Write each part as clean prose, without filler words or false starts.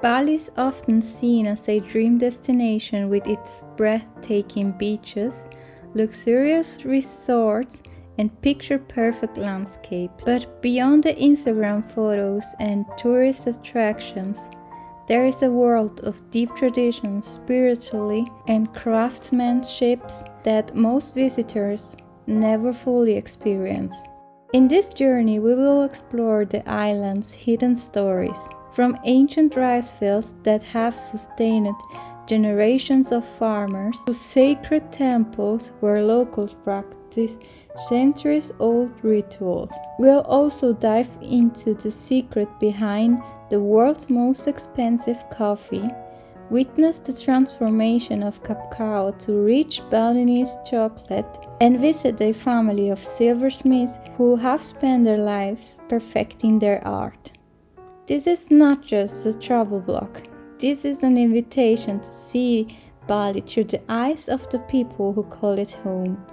Bali is often seen as a dream destination with its breathtaking beaches, luxurious resorts, and picture-perfect landscapes. But beyond the Instagram photos and tourist attractions, there is a world of deep traditions, spirituality, and craftsmanship that most visitors never fully experience. In this journey, we will explore the island's hidden stories, from ancient rice fields that have sustained generations of farmers to sacred temples where locals practice centuries-old rituals. We'll also dive into the secret behind the world's most expensive coffee, witness the transformation of cacao to rich Balinese chocolate, and visit a family of silversmiths who have spent their lives perfecting their art. This is not just a travel blog. This is an invitation to see Bali through the eyes of the people who call it home.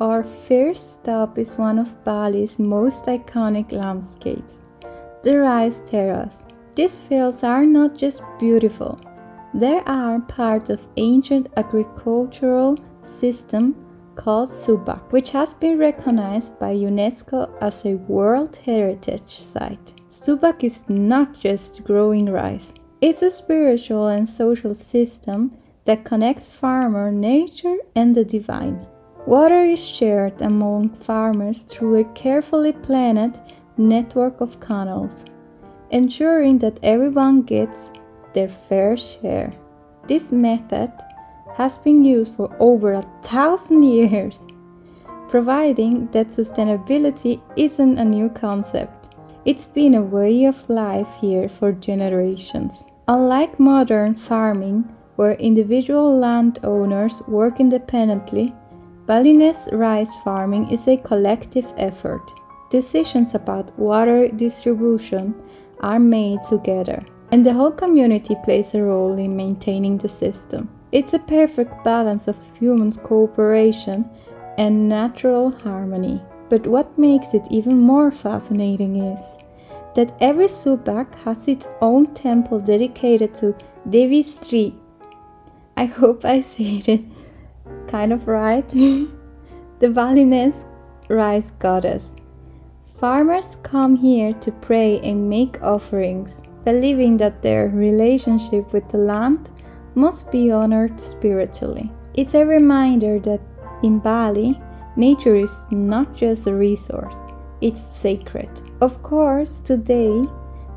Our first stop is one of Bali's most iconic landscapes, the Rice Terraces. These fields are not just beautiful, they are part of ancient agricultural system called Subak, which has been recognized by UNESCO as a World Heritage Site. Subak is not just growing rice. It's a spiritual and social system that connects farmer, nature, and the divine. Water is shared among farmers through a carefully planned network of canals, ensuring that everyone gets their fair share. This method has been used for over 1,000 years, providing that sustainability isn't a new concept. It's been a way of life here for generations. Unlike modern farming, where individual landowners work independently, Balinese rice farming is a collective effort. Decisions about water distribution are made together, and the whole community plays a role in maintaining the system. It's a perfect balance of human cooperation and natural harmony. But what makes it even more fascinating is that every Subak has its own temple dedicated to Dewi Sri. I hope I said it kind of right. The Balinese rice goddess. Farmers come here to pray and make offerings, believing that their relationship with the land must be honored spiritually. It's a reminder that in Bali, nature is not just a resource, it's sacred. Of course, today,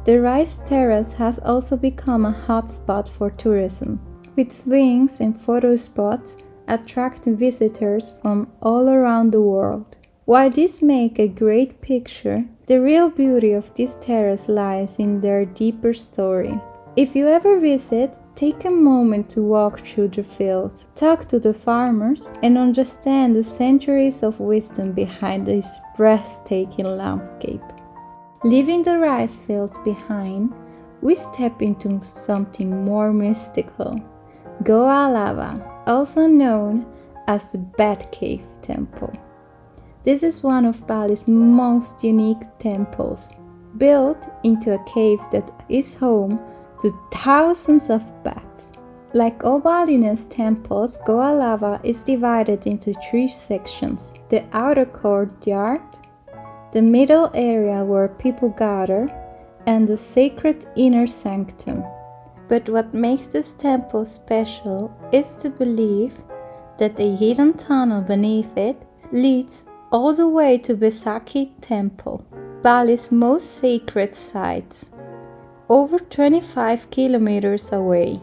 the Rice Terrace has also become a hotspot for tourism, with swings and photo spots attracting visitors from all around the world. While this makes a great picture, the real beauty of this terrace lies in their deeper story. If you ever visit, take a moment to walk through the fields, talk to the farmers, and understand the centuries of wisdom behind this breathtaking landscape. Leaving the rice fields behind, we step into something more mystical. Goa Lawah, also known as the Besakih Temple. This is one of Bali's most unique temples, built into a cave that is home to thousands of bats. Like all Balinese temples, Goa Lawah is divided into 3 sections: the outer courtyard, the middle area where people gather, and the sacred inner sanctum. But what makes this temple special is the belief that a hidden tunnel beneath it leads all the way to Besakih Temple, Bali's most sacred site, over 25 kilometers away.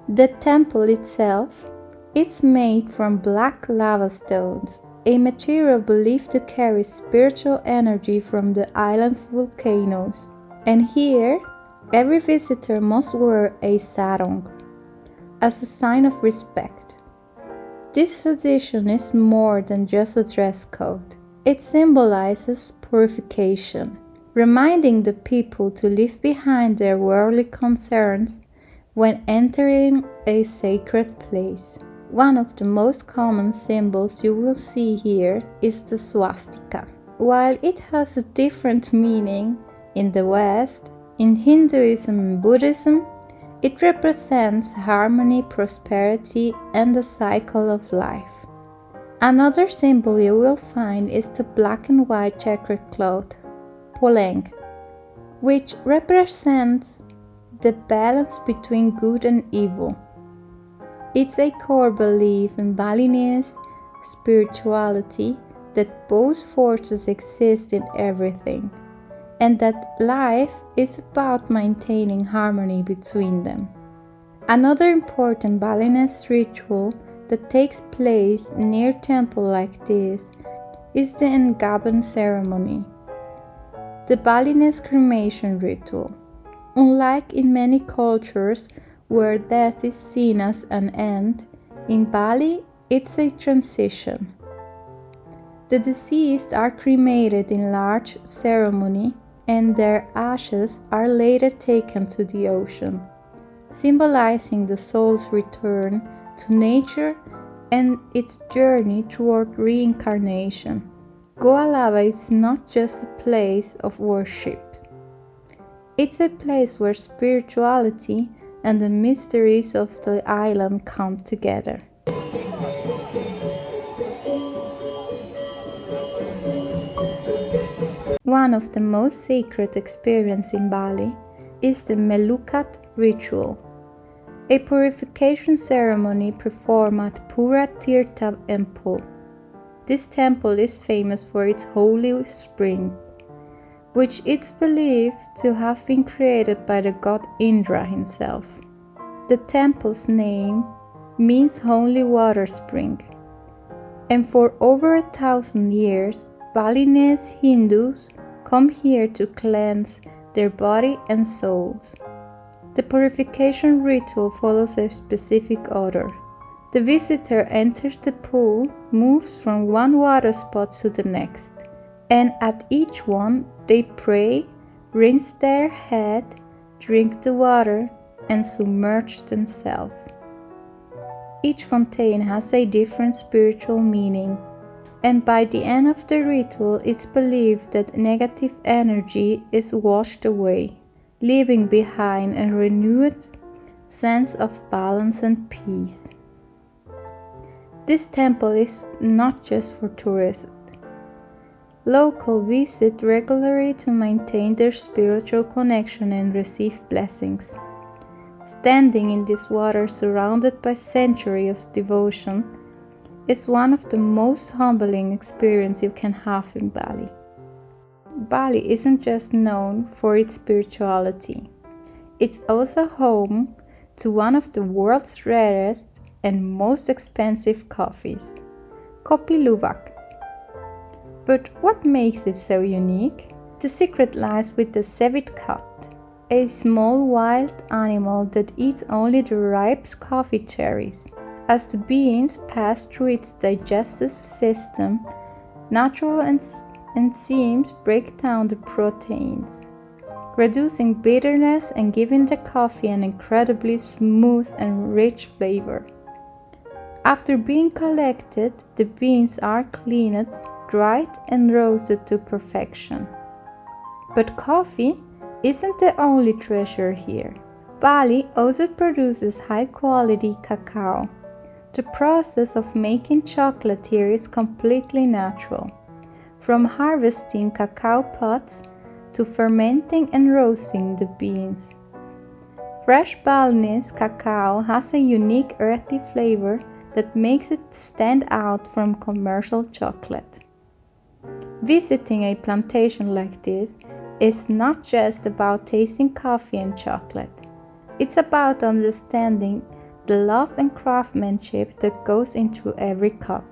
The temple itself is made from black lava stones, a material believed to carry spiritual energy from the island's volcanoes. And here, every visitor must wear a sarong as a sign of respect. This tradition is more than just a dress code. It symbolizes purification, reminding the people to leave behind their worldly concerns when entering a sacred place. One of the most common symbols you will see here is the swastika. While it has a different meaning in the West, in Hinduism and Buddhism, it represents harmony, prosperity, and the cycle of life. Another symbol you will find is the black and white checkered cloth, poleng, which represents the balance between good and evil. It's a core belief in Balinese spirituality that both forces exist in everything, and that life is about maintaining harmony between them. Another important Balinese ritual that takes place near temple like this is the Engaban ceremony, the Balinese cremation ritual. Unlike in many cultures where death is seen as an end, in Bali it's a transition. The deceased are cremated in large ceremony and their ashes are later taken to the ocean, symbolizing the soul's return to nature and its journey toward reincarnation. Goa Lawah is not just a place of worship. It's a place where spirituality and the mysteries of the island come together. One of the most sacred experiences in Bali is the Melukat ritual, a purification ceremony performed at Tirta Empul. This temple is famous for its holy spring, which is believed to have been created by the god Indra himself. The temple's name means holy water spring, and for over 1,000 years, Balinese Hindus come here to cleanse their body and souls. The purification ritual follows a specific order. The visitor enters the pool, moves from one water spot to the next, and at each one they pray, rinse their head, drink the water, and submerge themselves. Each fontaine has a different spiritual meaning, and by the end of the ritual it's believed that negative energy is washed away, leaving behind a renewed sense of balance and peace. This temple is not just for tourists. Locals visit regularly to maintain their spiritual connection and receive blessings. Standing in this water surrounded by centuries of devotion is one of the most humbling experiences you can have in Bali. Bali isn't just known for its spirituality. It's also home to one of the world's rarest and most expensive coffees, Kopi Luwak. But what makes it so unique? The secret lies with the civet cat, a small wild animal that eats only the ripe coffee cherries. As the beans pass through its digestive system, natural enzymes break down the proteins, reducing bitterness and giving the coffee an incredibly smooth and rich flavor. After being collected, the beans are cleaned, dried, and roasted to perfection. But coffee isn't the only treasure here. Bali also produces high-quality cacao. The process of making chocolate here is completely natural, from harvesting cacao pods to fermenting and roasting the beans. Fresh Balinese cacao has a unique earthy flavor that makes it stand out from commercial chocolate. Visiting a plantation like this is not just about tasting coffee and chocolate. It's about understanding the love and craftsmanship that goes into every cup.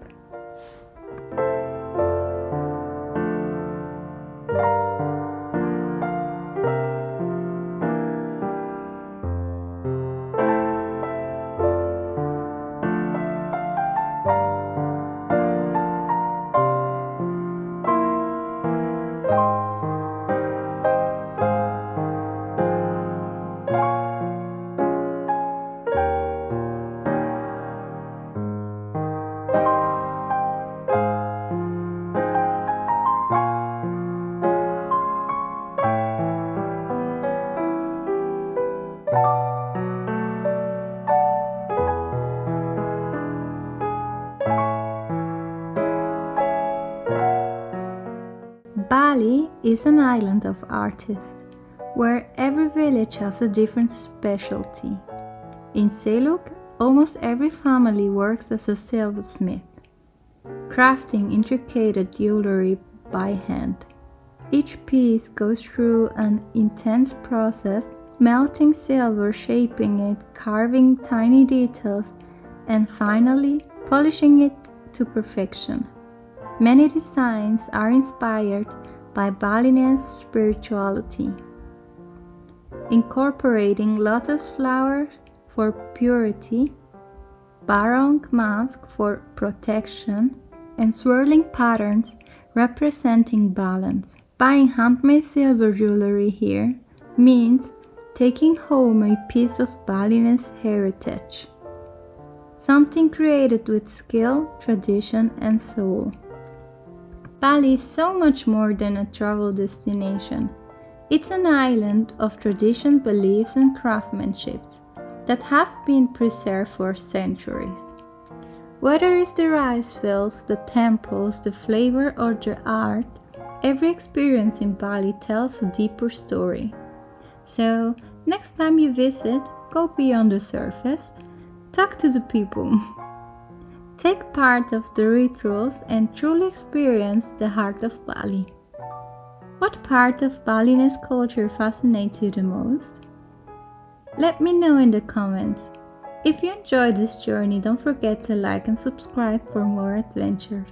is an island of artists, where every village has a different specialty. In Seluk, almost every family works as a silversmith, crafting intricate jewelry by hand. Each piece goes through an intense process, melting silver, shaping it, carving tiny details, and finally polishing it to perfection. Many designs are inspired by Balinese spirituality, incorporating lotus flowers for purity, barong mask for protection, and swirling patterns representing balance. Buying handmade silver jewelry here means taking home a piece of Balinese heritage, something created with skill, tradition, and soul. Bali is so much more than a travel destination. It's an island of tradition, beliefs, and craftsmanship that have been preserved for centuries. Whether it's the rice fields, the temples, the flavor, or the art, every experience in Bali tells a deeper story. So, next time you visit, go beyond the surface, talk to the people, take part of the rituals, and truly experience the heart of Bali. What part of Balinese culture fascinates you the most? Let me know in the comments. If you enjoyed this journey, don't forget to like and subscribe for more adventures.